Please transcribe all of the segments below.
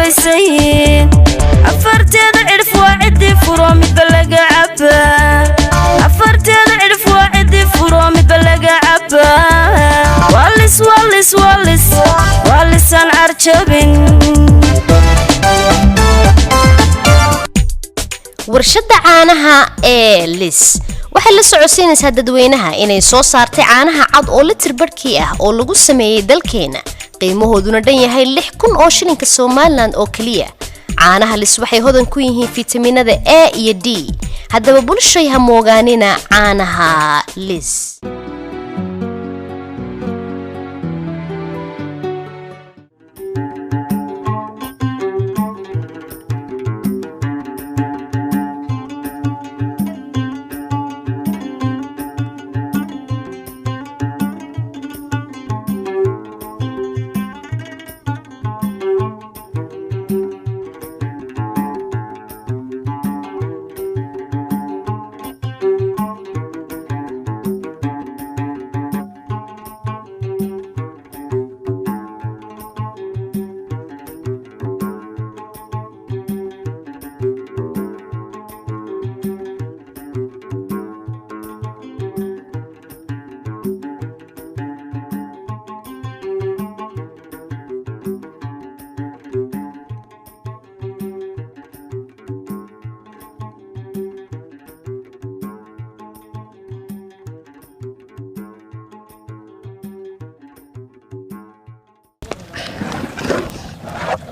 ويسين أفرتين عرف واعدي فرومي بلقى عبا أفرتين عرف واعدي فرومي بلقى عبا والس والس والس والس أنا عرشبين warshada caanaha ee Lis waxay la socodsiinaysaa dadweynaha inay soo saartay caanaha cad oo litir barkii ah oo lagu sameeyay dalkeena qiimahooduna dhan yahay 6,000 oo shilinka Soomaaliland oo kaliya caanaha Lis waxay hodan ku yihiin fitamiinada A iyo D haddaba bulshada ha moogaanina caanaha Lis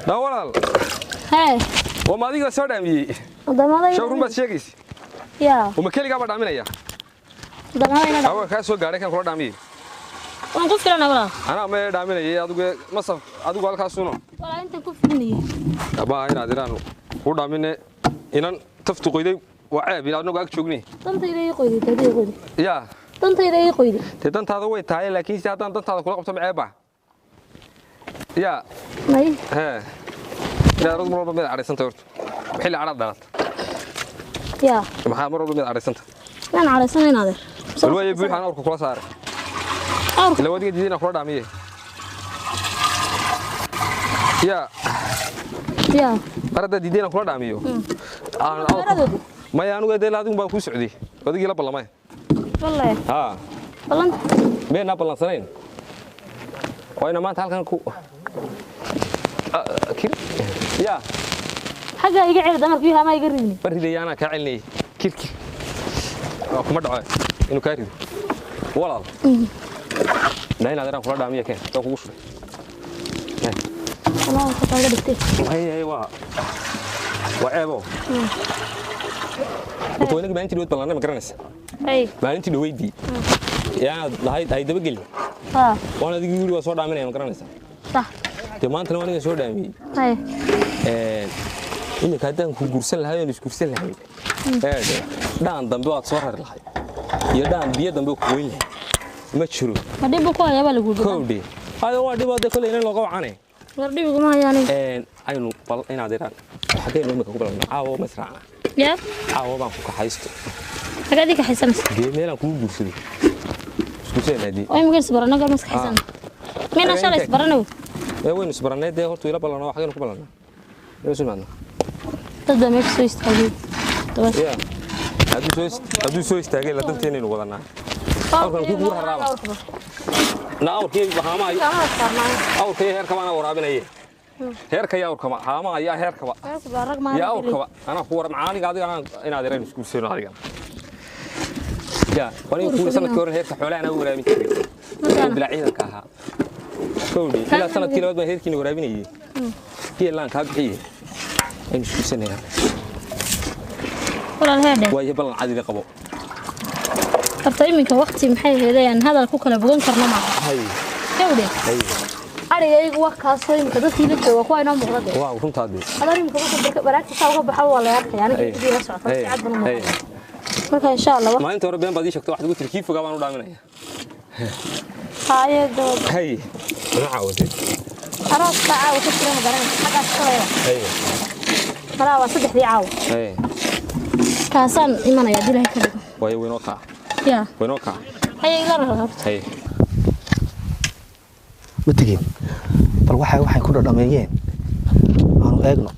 لا ولا هاي وما ديك سو دامي ودمادي شو رمبا شيغيس يا وما كليغا با دامينيا ودمادي اوا كا سو غاري كان كو دامي waan ku filan walaal ana ma daaminay adigu masaf adigu halka suno walaal inta ku filinay aba ina diraan ku daamine inan taftu qoyday waa ceeb ina anagu ag joogni dantayda ay qoyday dadii qoyday ya dantayda ay qoyday dantaada way tahay laakiin si hadan dantaada kula qabto ma ceeba ya may ha ila rad marba mid arisan tahay xilli arad dalad ya maxaa marba mid arisan tahay waan arisan adeer walway buuxan awrku kula saaray لا ودي جدينا كل دامية يا أرد جدينا كل دامية ما يانو قد لا دون باكو سعودي ودي جلا بالله ما والله ها والله بين نابل سنين وين ما تعال كان كو كير يا حاجة يقعد دمر فيها ما يقربني بري أنا كعلني كير كم دعاء إنه كاري والله ناين هذا كل دامية كه تقوش والله كتاجة بتي هي وعيبه وتوينك ما أنت دوت بلانة مكرنس أي ما أنت دويدي يا هاي دبقل ها وانا دي يقولوا صور دامية مكرنس صح تمان تلو أنا صور دامية أي إنك هذا كورسل لهاي ولا كورسل لهاي دان دمبوات صور لهاي يدان بيد دمبو كويل ما تشرو ما دي بكون يا بالك كودي هذا واحد بعد كل إنه لقوا عنه وردي بكم يعني أينو بال إن هذا حكينا لهم كقول عاو مسرعنا يا عاو بانكو كحيستو حاجة دي كحسن جميلة كل بورسلي كورسل هذه أي ممكن سبرنا قبل مسك حسن مين أشار سبرنا وين سبرنا ده هو طويلة بالنا وحكينا كبلنا إيش سمعنا تبدأ ميك سويس تقول يا هذا سويس تاجي لا تنتهي نقولنا أول كي بورها رابع نا أول كي بهاما أول كي هير كمان ورابنا إيه هير كي أول كمان هاما يا هير كمان يا أول كمان أنا فور معاني قاعد أنا أدري نسكت سير هذا يا وأنا كل سنة كورن هير كحولة أنا ورابي بلعيد كها كودي كلا سنة كيلو بدنا هير كي ورابي إيه كي لان كابحية نسكت سنة ولا الهادي ويا بلغ عادي قبو horta iminka waqti maxay heedayaan hadal ku kala bogan karna ma hay kawde hay arigaygu wax ka soo iminka dadkii la jooga kuwa inoo muuqda waa runtaadi hadal iminka marka baraagta saa uga baxo waa la arkay aniga idii la socota si cad baan marka insha Allah maalinta hore been baad ii sheegtay waxaad ugu tirkii fogaa baan u dhaaminaya hay'ado hay ma caawatay aroos ka caaw ka tirana garan xaga soo hay maraa waa saddexdii caaw hay kaasan imanaya dilahay ka dhigo way weynoo kaa يا وينوكا هي لا رهبت هي ما تجين بل waxay ku dhadhameeyeen aan eegno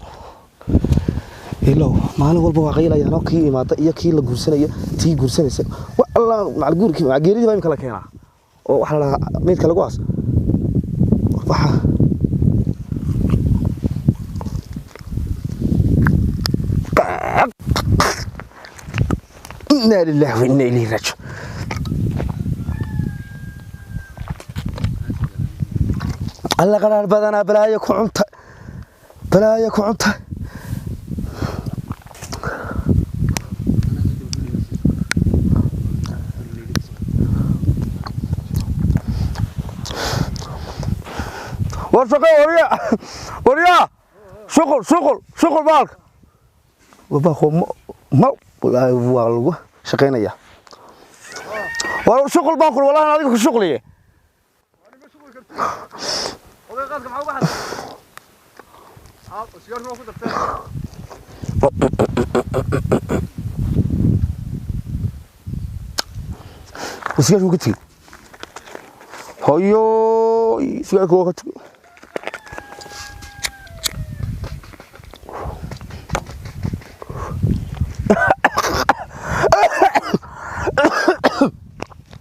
ilow maalin walba waa qaylayaan oo kii imaada iyo kii la guursanaya tii guursanaysa wallah macalguurkii geeridii baa imka la keenaa oo waxa la meedka lagu aas waxa inna lillahi wa inna ilayhi raaji'uun alla qaraar badana balaayo ku cunta ورشقة وريا شغل بالك وباخو ما والله شقينا يا والله شغل باخو والله انا هذيك شغلي وسير شو قلتي هيو سير كو قلتي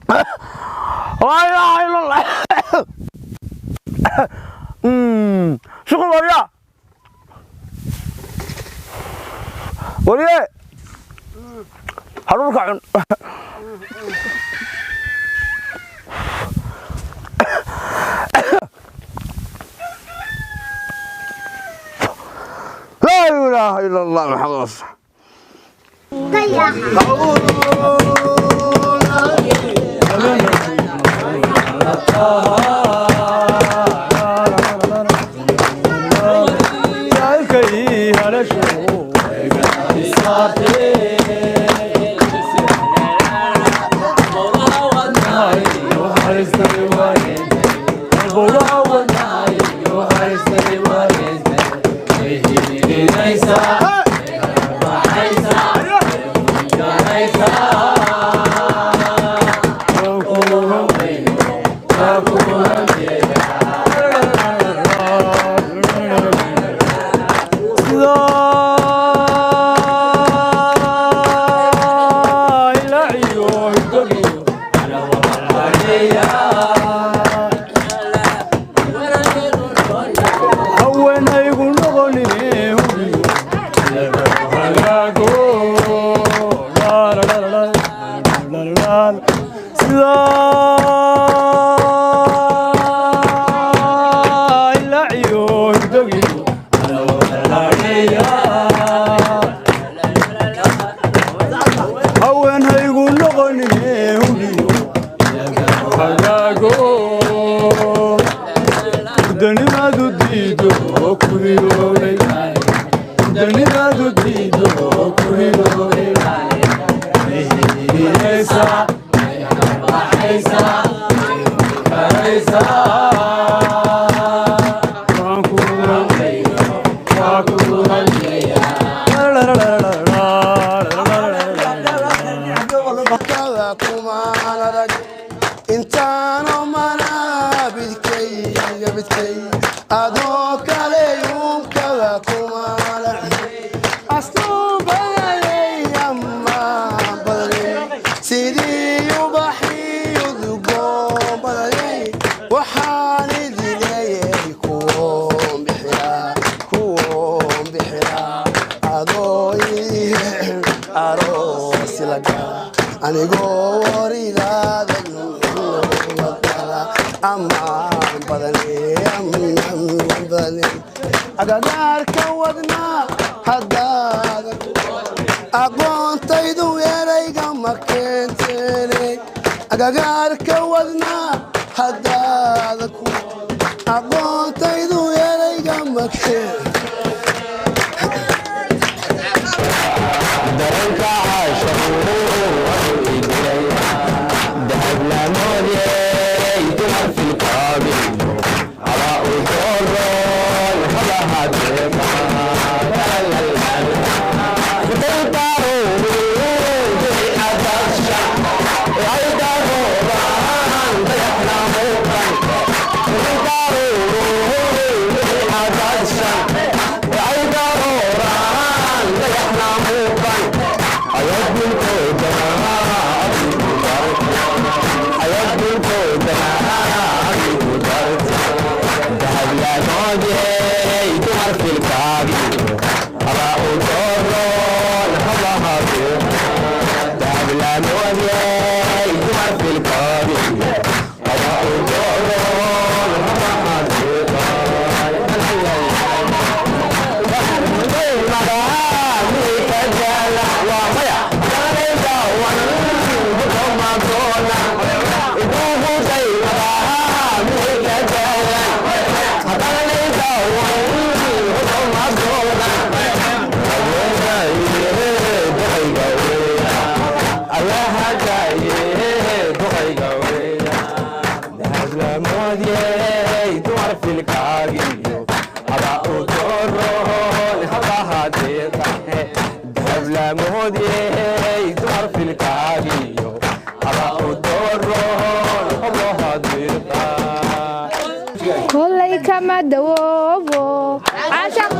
لا اله الا الله شغل وريا حرورك عن لا اله الا الله محمد رسول Thank you. كل كما دوبو عشق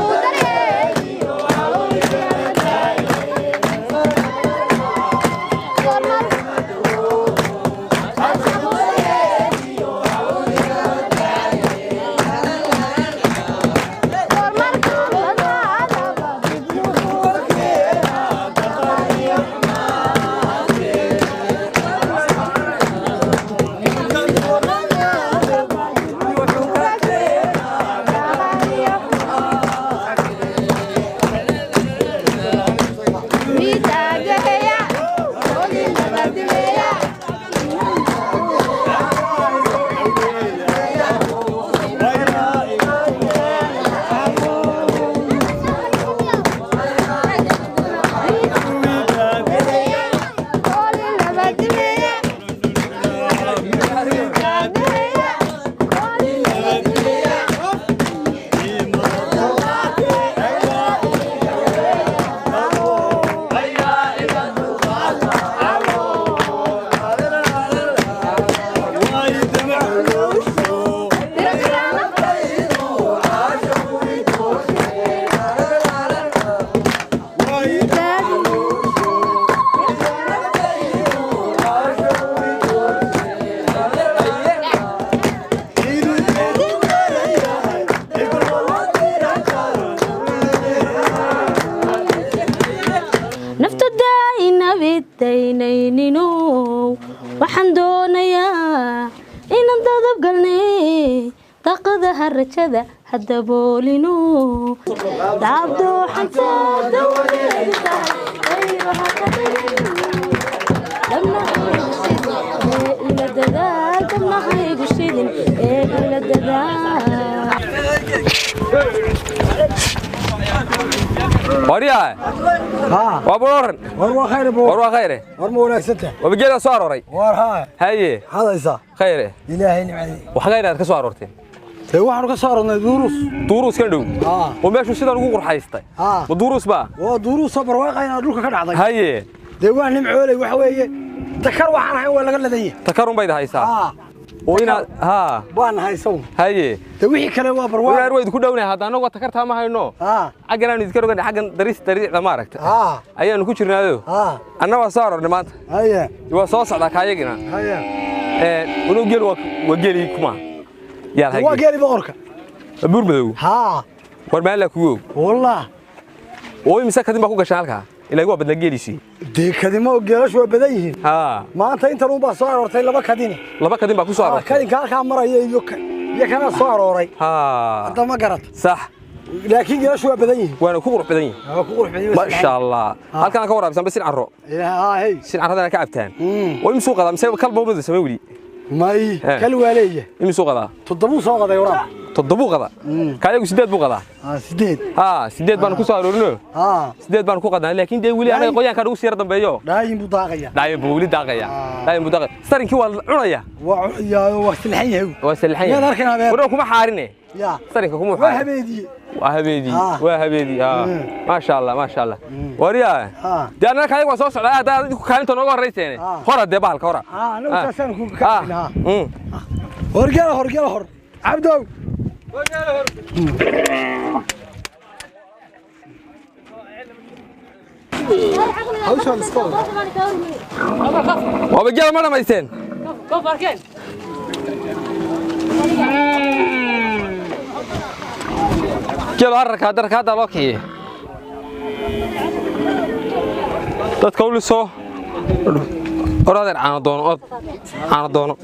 waxaan doonayaa inaan dadab galnay taqada harajada hadda boolino daabdo xantada وريا ها وابورن وروا خير بو وروا خير ورمو وناكسنته وبجينا soo aroray ورها haye هذا خير إلهي نعمي waxa khayraad ka soo aroorteen waxaan ka soo aroornay duruus kan dhow oo meeshu sida lagu qurxaystay ma duruus ba waa duruus sabar waaqayna dhulka ka dhacday haye deewaan nimcoolay waxa weeye takar waxaan ahay waa laga ladayay takarun bay haysaa oo ina baan haysan haye de wixii kale waa barwaa weerar way ku dhownahay hadda anagu takarta ma hayno xagan iska rogan xagan dariiqda ma aragta ayaanu ku jirnaado annaga soo aroornay maanta haye waa soo socda kaayagina haye ولو جيل وجيلي كمان يا الحاج وجيلي بقرك بورمدو ورما لك والله oo imisa kadib ba ku gashay halka ilaa waa badla geelisi kadimo geelashu waa badan yihiin maanta inta uu baa soo aroortay laba kadin baa ku soo aroortay kadinka halka maraya iyo kana soo arooray hadda ma garat sax laakiin geelashu waa badan yihiin waana ku qurux badan yihiin ma sha Allah halkan ka waraabsan bas in carro hey sin carradana ka cabtaan oo imsu qada mise kalba wada samay wali may kal waleeye imsu qada toddobu soo qaday waraab toddobu qada kaayagu 8 buu qada 8 baan ku soo aroorno 8 baan ku qadnaa laakiin de wali anaga qoyaanka ugu sii dambeeyo daayin buu daaqaya daayin buu daaqaya starinkii waa cunaya waa silxan yahay ma darkan habeen waro kuma xaarine ya starinka kuma xaarine waa habeedi ma sha Allah wariya de anaga kaayagu waa soo socdaa hada ku kaalinta nooga horeyseen hora de bahalka hora anagu taasaan ku kaalina horgala عبدو وبجيب مرة ميسين جيب هرك هذا لوكي dadka u liso أراد عن دونه عن دونه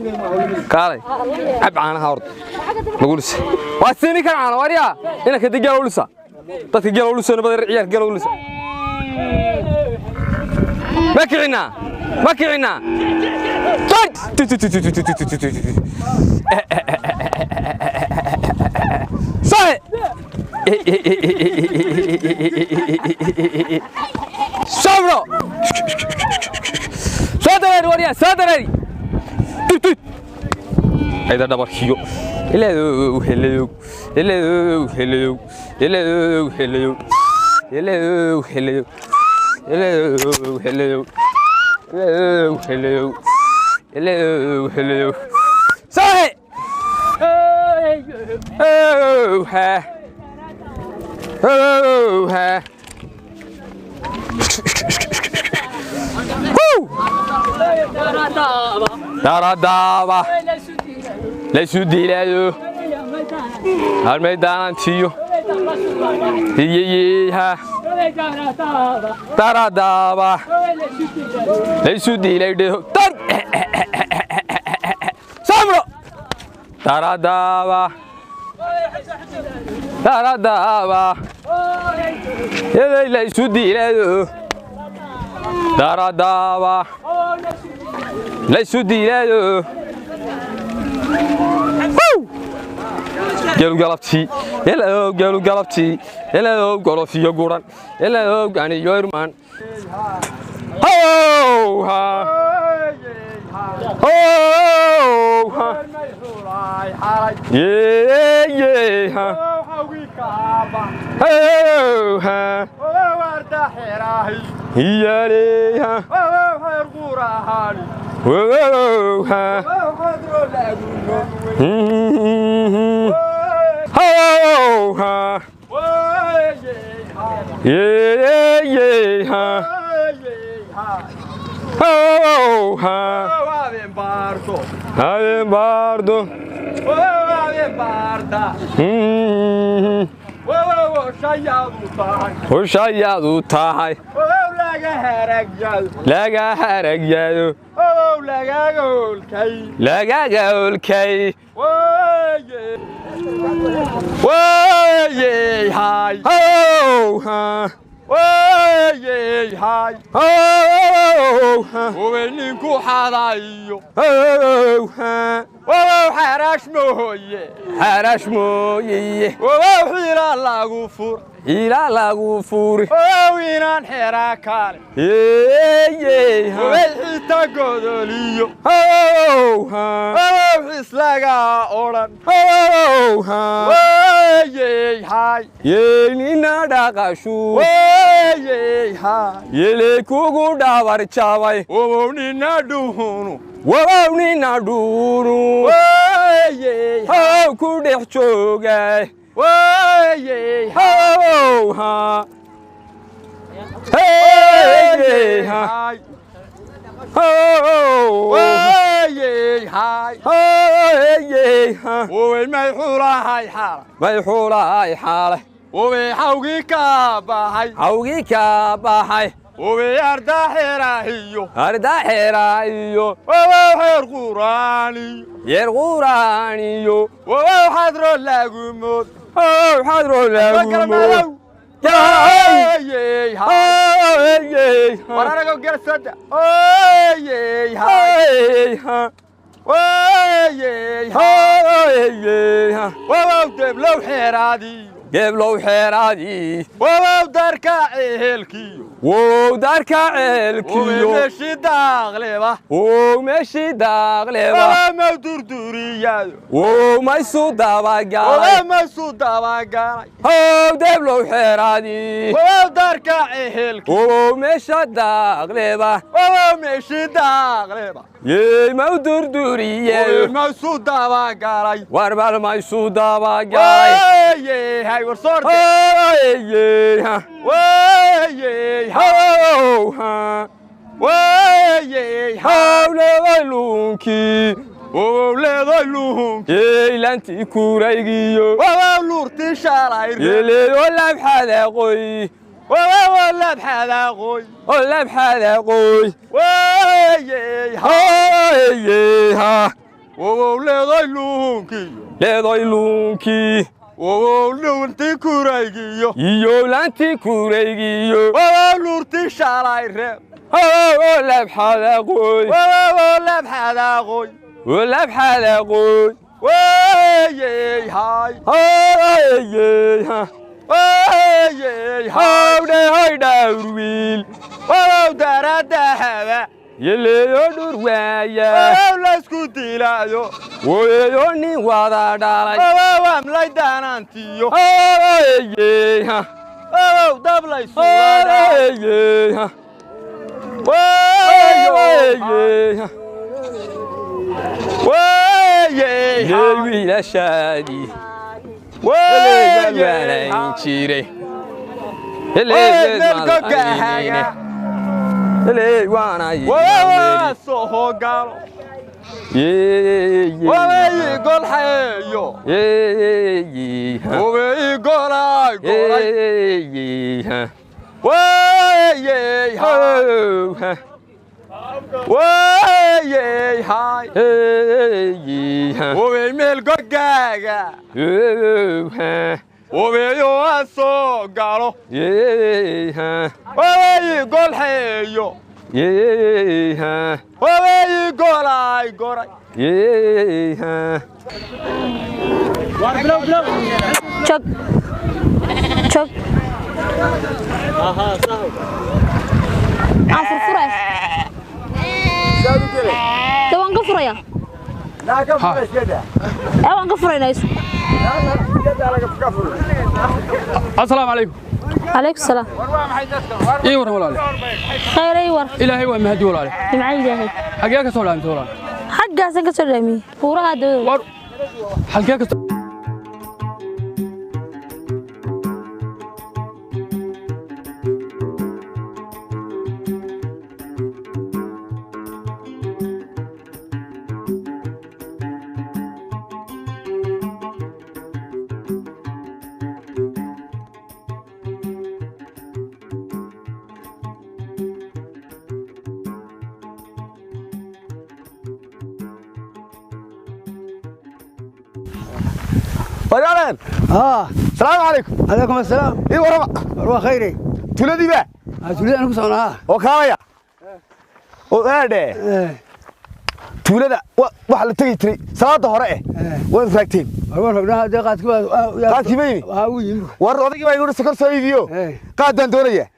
كاري عب عنها أرض بقولس واسيني كان عن وريا هنا كده جالولسا تتجالولسا نبدأ الرجال جالولسا ما كعنا صحيح صبرو صدري وريا صدري هيدا دبر كيو هلو هلو هلو هلو هلو هلو هلو هلو هلو هلو هلو هلو هلو هلو صحيح ها ها Daradaba le sudileyo Almeidan tiyo ha Daradaba le sudileyo Samro Daradaba le sudileyo Daradaba ليسوا ديلايو قالوا قلبتي يلا قالوا قلبتي يلا قالوا في يقولن يلا يعني يورمان هو ها هو ها يي ها هو ها هي ليها ووو ها هو ها يي ها هو ها هذا باردو وشيادو تاعي لا هرجال لا قول كي وي هاي هو ها وي هاي هو ها وينكو حرايو هو ها وحرش مويه وحيرا لاغفور إلى لاغفور وينان حراكال يي وحيتا قدليو هو ها وحسلاغا أوران هو ها وي هاي يلينا داغاشو وي هاي يليكوغو داور چاوي وونينا دوهونو وونينا دورو وي هاو كودخ جوغاي وي هاو ها هي هاي هاو وي هاي هي ها وين ما يحولا هاي حاله ما يحولا هاي حاله وي حوقي كاباحي وي أردا حراهيو وحير قرانيو وحضر لاغمود يا هاي ورانا جو غير صدا يا هاي وي هاي دبلو حرادي وواو داركا عيلكيو ومشي داغلبا وما دردوريادو وما يسودا باغاي هو دبلو حرادي وواو داركا عيلكيو ومشي داغلبا يي ما دردوريادو وما يسودا باغاي واربال ما يسودا باغاي يي هاي ورصور يي ها وي هاو ها وي هاو لونكي لانتي كوريجيو لورتي شراير يلي ولا بحال قوي ولا بحاله قوي ولا بحاله قوي ويها وولدايلونكي leedaylunki wowlunti kuraygiyo iyo lanti kuraygiyo wowlurti shalayre wala bxaala qoy wala bxaala qoy wala bxaala qoy wayey hay ayey ha wayey hawde haydawrwiil wow darada haba yeleeyo dhurwaaya la isku dilaayo weeyo nin wada dhalay amlay daanantiyo ayey ha dablay suuda ayey ha wayey ha wayey ha wiilashaadi wayey ha jiray melkogahaga Ele wana waa soo galo waa gol hayo waa golay waa hay waa meel gogaga waa soo galo waa gol hayo waa golay goray Chok. Chok. Furfuray. Waan ka furaya. Waan ka furaynayso. السلام عليكم. عليكم السلام. إيه ورا ولا خير أي ور. إلهي ومهدي ولا معي إلهي. حقيقة سولان سولان. حقا سنك سلامي. ورا هذا. حقيقة. ويالين السلام عليكم. عليكم السلام. إيه ورا ورا خيري. تولدي بقى تولد أنا كسرنا. وكايا وهذا تولد واحد تجي تري صلاة هراء وين فاكتين ورا فقنا هذا قاد كبا قاد كبيني ورا هذا كبا يقول سكر سويديو قاد دندورية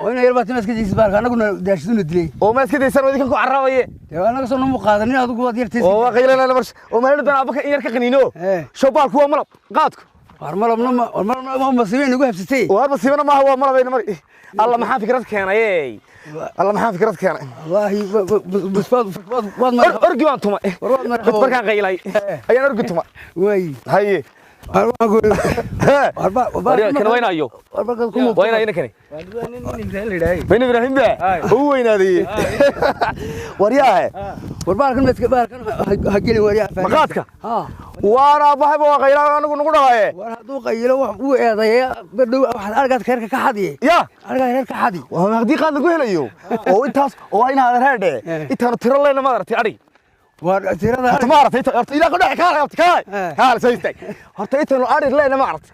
وين يربط الناس كذي سبار أنا كنا داشتون الدلي وما كذي سنة وديك عرّاوية أنا كسرنا مقادني هذا كبا ديرتي وقيل لا مرش وما ندنا أبوك إيرك قنينو شو بالك هو ملب قادك ورملا مصيبين نقول بستي وهذا مصيبنا ما هو مرة بين مرة الله ما حان فكرتك أنا إيه الله ما حان فكرتك أنا والله بس فاض أرجو أنتم بتبركان قيلاي أنا أرجو أنتم وي هاي أروح أقول كنا وين أيو وين أينا كني بين إبراهيم ده هو وين هذه ورياه وربار كنا بارك هجيني ورياه مقاتك وأنا بحب وقيلا أنا نقول هاي ورهدو قيلا وهو هذا بدو أرجع كيرك كحدي يا أرجع كيرك كحدي وهم هدي قاعد نقول أيو أو إنتاس أو أين هذا هذا إنتنا ترى لنا ما درت عري ورتيرنا تمارت إذا كنا كار سويتك هرتيت إنه أريد لنا ما عرفت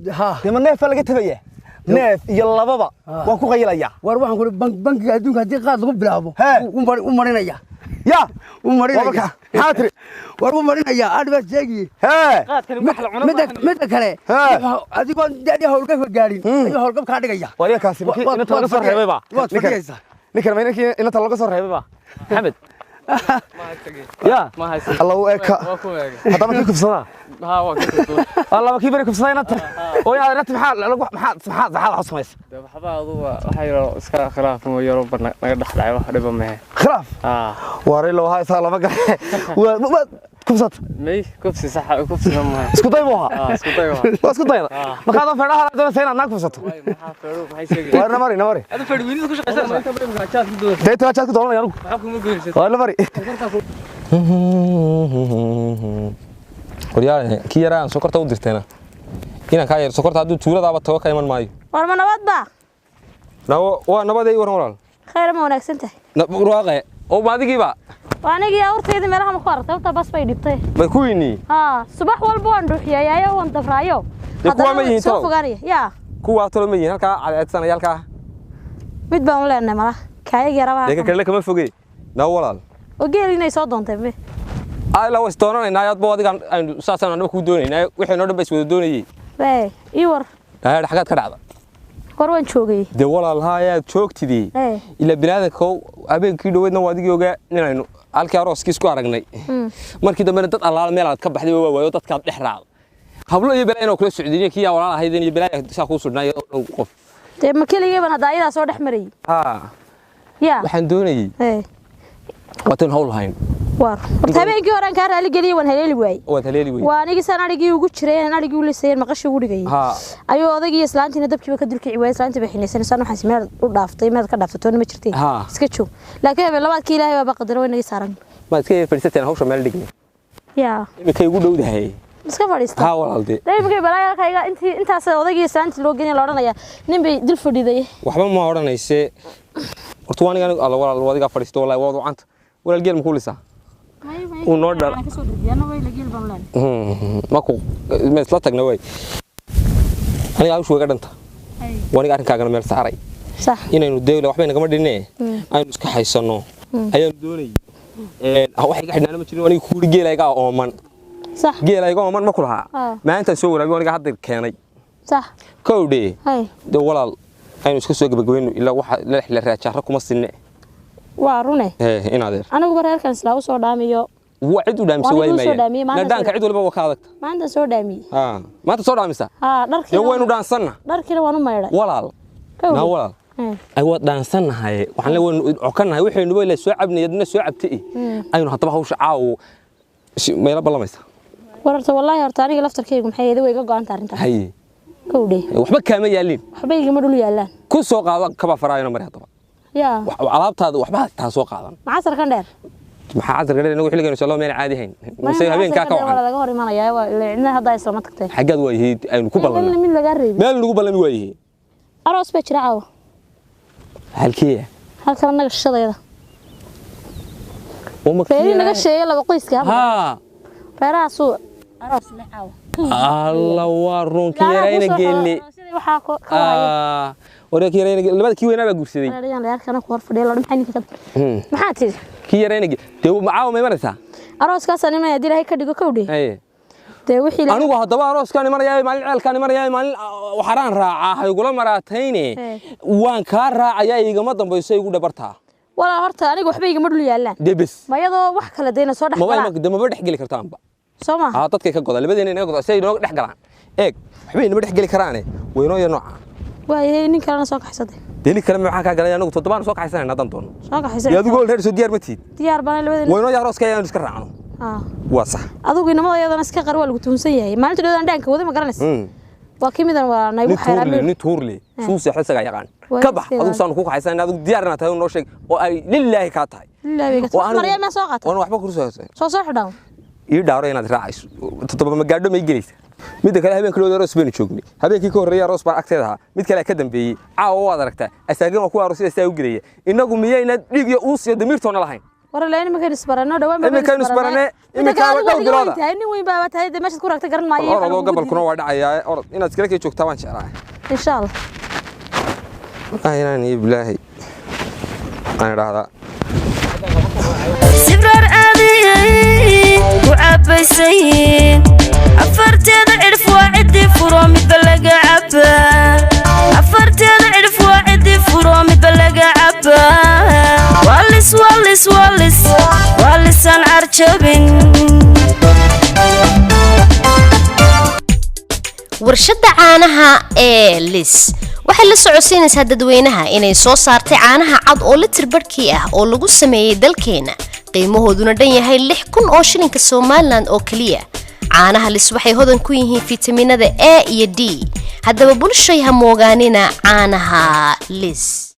ها لما نيف لقيت بيه نيف يلا بابا وأكو قيلا يا وأروح أقول بنك هدوك هدي قاعد لقب بلعبه ومرينا يا ومرينا حاتري ومرينا يا أدبس جاي ها متى كله هذي كون جدي هول كيف جارين هول كيف كارد جايا وريا كاسي إنت تلقى صار هبة نكر ما إنك إنت تلقى صار هبة حمد يا ما هاي الله أكا هذا ما كيف صار ها وكيف الله ما كيف كيف صار نت ويا نت محل عصميس حبا هو حيرو اسكا خلاف مو يوروب naga dhaxlay wax dhiba ma خلاف واريلو هاي صار لما كبسات مي كبسي صح كبسي ما اسكو دايموها اسكو دايموها اسكو دايما ما كان فدها هذا سينا ناك كبسات ما فيرو maxay sheegay وارنا مري هذا فيرو وين ku shaqaysan inta badan ka chat ku دايت chat ku doonay anigu waxa kuma goynaysaa وارنا مري وريال كي يرaan sokorta u dirteena inaan ka yar sokorta haduu tuuladaaba tago ka iman maayo war ma nabad ba waa nabaday waran walaal khayr ma wanaagsan tahay barwaaqe oo baadigiiba waanigi awrteedii meelaha ma ku aragtay ta bas bay dhibtay ma ku yini subax walba waan dhuuxiyay waan dafraayo kuwa ma yihiin soo fogaanaya yaa kuwa tolo ma yihiin halka cadceedsanayalka mid baan u leenahay malaha kaayag yarabaha deeqa kale kama fogey walaal oo geelinay soo doontay me la was doonanaynaa aad boo adiga aynu saasan anaba ku doonaynaa wixii noo dhanba is wada doonayay ii war xagaad ka dhacda war waan joogay de walaal haayaad joogtidii ila binaadanka habeenkii dhaweedna waa adigii ogaa inaynu halkii arooskiis ku aragnay markii dambe dad allaala meel aad ka baxday waa waayo dadkaad dhex raacdo hablo iyo balaa inuu kula socdiyay kii walaal ahayd iyo balaa saa ku sudnay qof de ma kaliya baan hadaayada soo dhex maray waxaan doonayay watan hawl hayn war habeenkii horaan ka raali galiyay waan haleeli waay waan igi sanadigi ugu jiray anadigi u leesayeen maqashi ugu dhigay ayuu odagii islaantina dabkiiba ka dulkii way islaantii bay xinaysan san waxaan simeel u dhaaftay meed ka dhaaftoona ma jirtay iska joog laakiin habeen labaadkii ilaahay baa qadaro inay saaran ma iska fadhiisateen hawsha meel dhignay imikay ugu dhowdahay iska fadhiista walaalde imikay balaayalkayga intaas odagii islaantii loo geeyay la oranaya nin bay dil fadhiday waxba ma oranayse horta waan aniga alla walaal wadiga fadhiisto wallahi waa wacanta walaal geel ma ku lisaa ونو دار ماكو مثل تجنا وين أنا عاوز شو قدرت وأنا قاعد كأجنا مال سعري صح إنه الدولة وحنا كمان دينه أنا نسك حيسانو أيام دوني هو حاجة إحنا لما تشيل وأنا يخور جيل أيقا أمان صح جيل أيقا أمان ما كلها ما أنت سووا ربي وأنا قاعد كأني صح كودي ده ولا أنا نسك سوق بجوين إلا واحد لا رأي شهركم السنة وارونه إيه أنا أنا بقول هالكن سلاو صداميو وعد ودام سوي ما ندان كعد ولا بوكالك ما عنده صدامي ما تصدامي سا درك يوين ودان سنة درك كده وانو ما يرى ولا لا ولا أيوة دان سنة هاي وحنا لو عكنا هاي وحين نقول له سوى عبني يدنا سوى عبتي أيوة هطبعه وش عاو ما يلا بالله ما يسا ورت والله هرتاني لفتر كيكم حي ذوي جا عن تارين حي كودي وحبك كم يالين حبي يجي مدلو يالان كل سوق هذا كبا فراينا مريها طبعا يا وعلابت هذا وحبها تسوق هذا معصر كان دير maxaa cadar inuu xilligan insha Allah meel caadi hayn mise habeenka ka wacan laga hor imanaya waa ilaa hadda isla ma tagtay xagad way heed aynu ku ballan meel laga reebay meel lagu ballan way heed aroos ba jira caawa halkii halka naga shadayda feeri naga sheeyay laba qoyska feeraasu aroos la caawa Allah waa runtii yarayna geelni waxa ka waayay وريك يرينج لبعض كي وينها بقول أنا لا أركنا كور فدي لا نحني كتب ما حاتي كي يرينج تو معاهم ما مرسها أروس كاسني ما يدير هيك دقيقة كودي أيه تو وحي أنا واحد طبعا أروس كان مرة جاي مال كان مرة جاي مال وحران راعة يقولون مرتين وان كار راعة جاي جماعة بيسوي يقول دبرتها ولا هرت أنا وحبي يجمدوا لي يلا دبس ما يضو وح كلا دينا صار ما ما ده ما بدي أحكي لك كرتان بقى سما عطتك كقضاء اللي بدي نقضاء سيد نقدر نحكي عنه إيه حبيبي نبدي أحكي لك كراني وينو ينوع واي إني كلام ساق حسدي ديني كلام معك قال يا نقطة طبعا ساق حسنا ندم تون ساق حسنا يا تقول هرسو ديار متي ديار بنا اللي وينو يا راس كيا نسكر عنه وصح أذوق إنما يا ذا نسكر قروال وتونسية ما أنت لو عندك وده ما قرنس وكيم إذا وأنا يبغى حيران نتورلي سوسي حسنا يقان كبح أذوق سانو كوك حسنا أذوق ديارنا تهون نوشك لله كاتاي لله كاتاي مريم ما ساقت وأنا وحبك رسوس صح داون يدارين هذا راعيش تطبق مقعد ما يجلس mid kale habeenka loo roos been joognay habeenkii ka horeeyay roos baan agteeda mid kale ka dambeeyay caawa waad aragtaa asaagan ku aroos sida u gilay inagu miyayna dhig iyo uus iyo damiirtoona lahayn war leen ma kan isbarano dhawaan ma kan isbarane imika waa dhow bilooda nin weyn baa tahay meesha ku raagta garan maayo oo gobolkuna waa dhacayaa inaad iskala ka joogtaa waan jeclahay insha Allah ayaan iblaahi aan raada sibrar aadiyay ku cabaysayn afarteeda cirf waa cidii furo midba laga cabaa afarteeda cirf waa cidii furo midba laga cabaa waalisaan carjabin warshada caanaha ee lis waxay la socodsiinaysaa dadweynaha inay soo saartay caanaha cad oo litir barkii ah oo lagu sameeyay dalkeena qiimahooduna dhan yahay 6,000 oo shilinka Soomaaliland oo kaliya caanaha lis waxay hodan ku yihiin fitamiinada A iyo D haddaba bulshada ha moogaanina caanaha lis